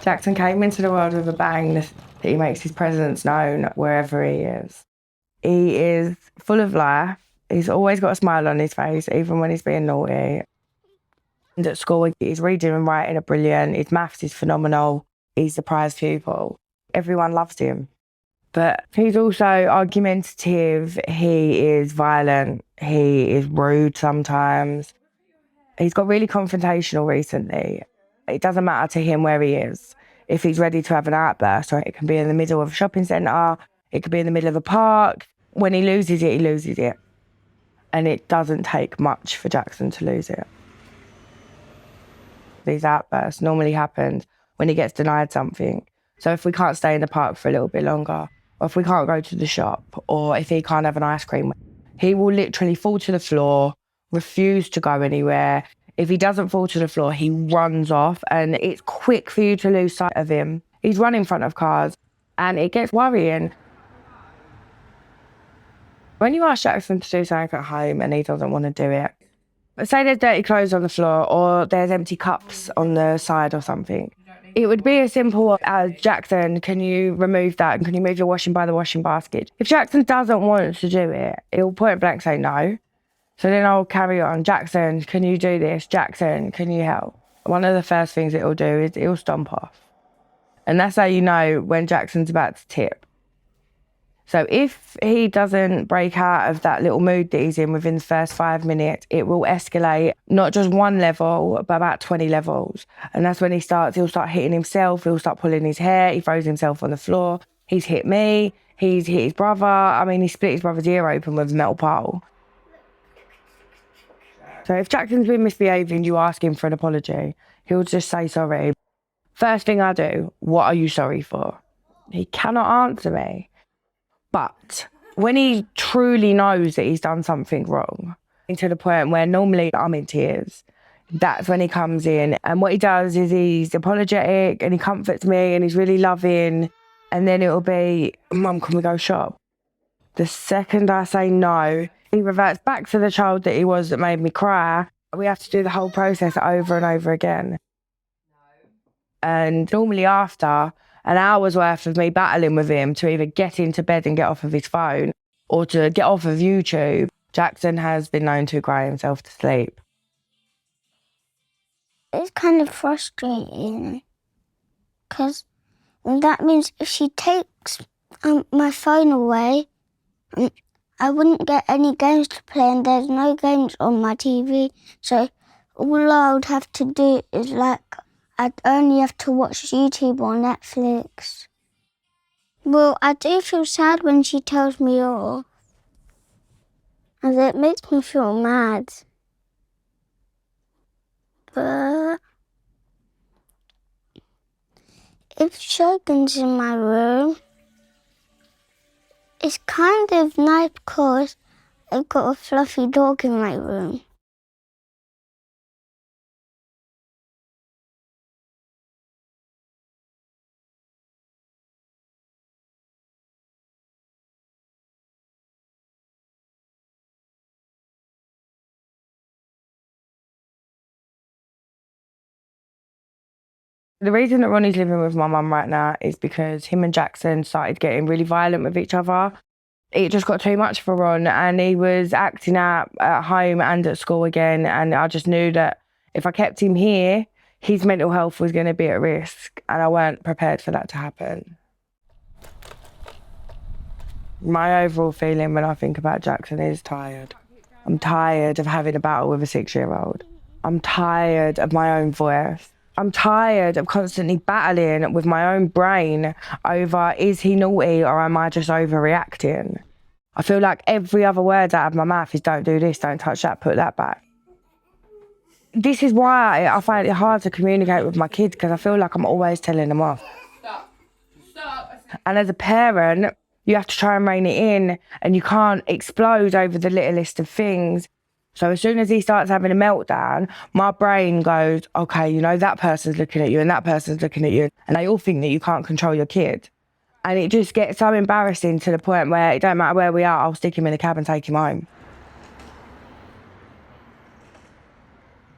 Jaxon came into the world with a bang that he makes his presence known wherever he is. He is full of life. He's always got a smile on his face, even when he's being naughty. And at school, his reading and writing are brilliant. His maths is phenomenal. He's the prize pupil. Everyone loves him. But he's also argumentative. He is violent. He is rude sometimes. He's got really confrontational recently. It doesn't matter to him where he is. If he's ready to have an outburst, or it can be in the middle of a shopping centre, it could be in the middle of a park. When he loses it, he loses it. And it doesn't take much for Jaxon to lose it. These outbursts normally happen when he gets denied something. So if we can't stay in the park for a little bit longer, or if we can't go to the shop, or if he can't have an ice cream, he will literally fall to the floor, refuse to go anywhere. If he doesn't fall to the floor, he runs off, and it's quick for you to lose sight of him. He's run in front of cars, and it gets worrying. When you ask Jaxon to do something at home and he doesn't want to do it, say there's dirty clothes on the floor or there's empty cups on the side or something, it would be as simple as, Jaxon, can you remove that, and can you move your washing by the washing basket? If Jaxon doesn't want to do it, he'll point blank say no. So then I'll carry on. Jaxon, can you do this? Jaxon, can you help? One of the first things it'll do is it'll stomp off. And that's how you know when Jaxon's about to tip. So if he doesn't break out of that little mood that he's in within the first 5 minutes, it will escalate not just one level, but about 20 levels. And that's when he'll start hitting himself, he'll start pulling his hair, he throws himself on the floor. He's hit me, he's hit his brother. I mean, he split his brother's ear open with a metal pole. So if Jaxon's been misbehaving, you ask him for an apology. He'll just say sorry. First thing I do, what are you sorry for? He cannot answer me. But when he truly knows that he's done something wrong, to the point where normally I'm in tears, that's when he comes in. And what he does is he's apologetic and he comforts me and he's really loving. And then it'll be, Mum, can we go shop? The second I say no, he reverts back to the child that he was that made me cry. We have to do the whole process over and over again. And normally after an hour's worth of me battling with him to either get into bed and get off of his phone or to get off of YouTube, Jaxon has been known to cry himself to sleep. It's kind of frustrating because that means if she takes my phone away, I wouldn't get any games to play, and there's no games on my TV. So all I would have to do is I'd only have to watch YouTube or Netflix. Well, I do feel sad when she tells me off, and it makes me feel mad. But if Shogun's in my room, it's kind of nice because I've got a fluffy dog in my room. The reason that Ronnie's living with my mum right now is because him and Jaxon started getting really violent with each other. It just got too much for Ron, and he was acting out at home and at school again, and I just knew that if I kept him here, his mental health was going to be at risk, and I weren't prepared for that to happen. My overall feeling when I think about Jaxon is tired. I'm tired of having a battle with a 6-year-old. I'm tired of my own voice. I'm tired of constantly battling with my own brain over, is he naughty or am I just overreacting? I feel like every other word out of my mouth is don't do this, don't touch that, put that back. This is why I find it hard to communicate with my kids, because I feel like I'm always telling them off. Stop. And as a parent, you have to try and rein it in, and you can't explode over the littlest of things. So as soon as he starts having a meltdown, my brain goes, okay, you know, that person's looking at you and that person's looking at you, and they all think that you can't control your kid. And it just gets so embarrassing to the point where it don't matter where we are, I'll stick him in a cab and take him home.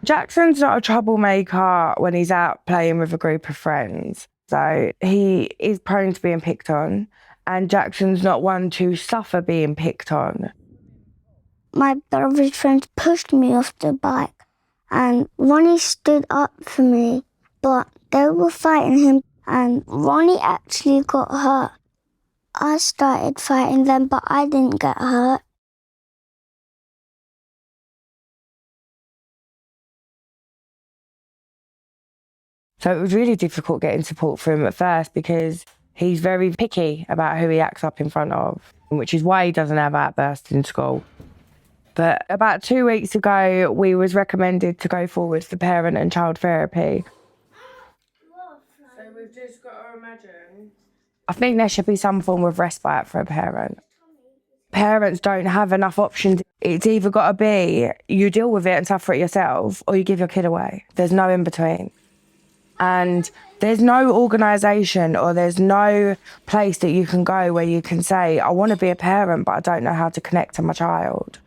Jaxon's not a troublemaker when he's out playing with a group of friends. So he is prone to being picked on, and Jaxon's not one to suffer being picked on. My brother's friends pushed me off the bike, and Ronnie stood up for me, but they were fighting him, and Ronnie actually got hurt. I started fighting them, but I didn't get hurt. So it was really difficult getting support for him at first because he's very picky about who he acts up in front of, which is why he doesn't have outbursts in school. But about 2 weeks ago, we was recommended to go forward for parent and child therapy. So we've just got to imagine. I think there should be some form of respite for a parent. Parents don't have enough options. It's either got to be you deal with it and suffer it yourself, or you give your kid away. There's no in between. And there's no organisation or there's no place that you can go where you can say, I want to be a parent, but I don't know how to connect to my child.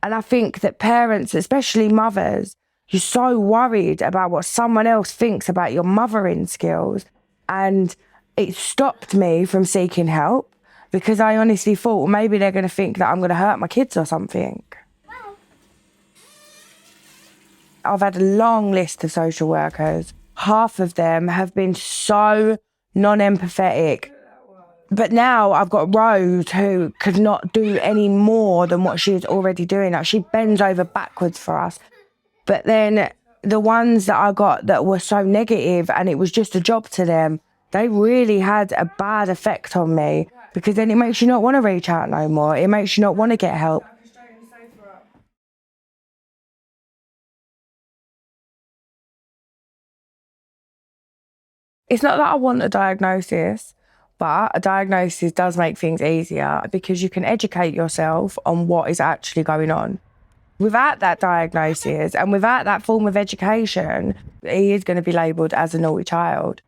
And I think that parents, especially mothers, you're so worried about what someone else thinks about your mothering skills. And it stopped me from seeking help because I honestly thought, well, maybe they're going to think that I'm going to hurt my kids or something. I've had a long list of social workers. Half of them have been so non-empathetic. But now I've got Rose who could not do any more than what she's already doing. Like, she bends over backwards for us. But then the ones that I got that were so negative and it was just a job to them, they really had a bad effect on me because then it makes you not want to reach out no more. It makes you not want to get help. It's not that I want a diagnosis, but a diagnosis does make things easier because you can educate yourself on what is actually going on. Without that diagnosis and without that form of education, he is going to be labelled as a naughty child.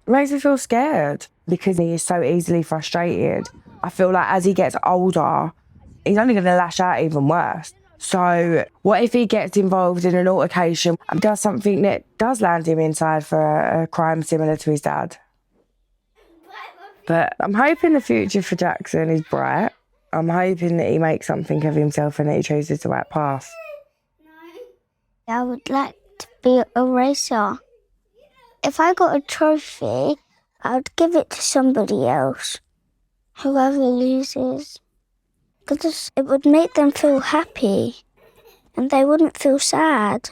It makes me feel scared because he is so easily frustrated. I feel like as he gets older, he's only going to lash out even worse. So what if he gets involved in an altercation and does something that does land him inside for a crime similar to his dad? But I'm hoping the future for Jaxon is bright. I'm hoping that he makes something of himself and that he chooses the right path. I would like to be a racer. If I got a trophy, I would give it to somebody else, whoever loses. Because it would make them feel happy and they wouldn't feel sad.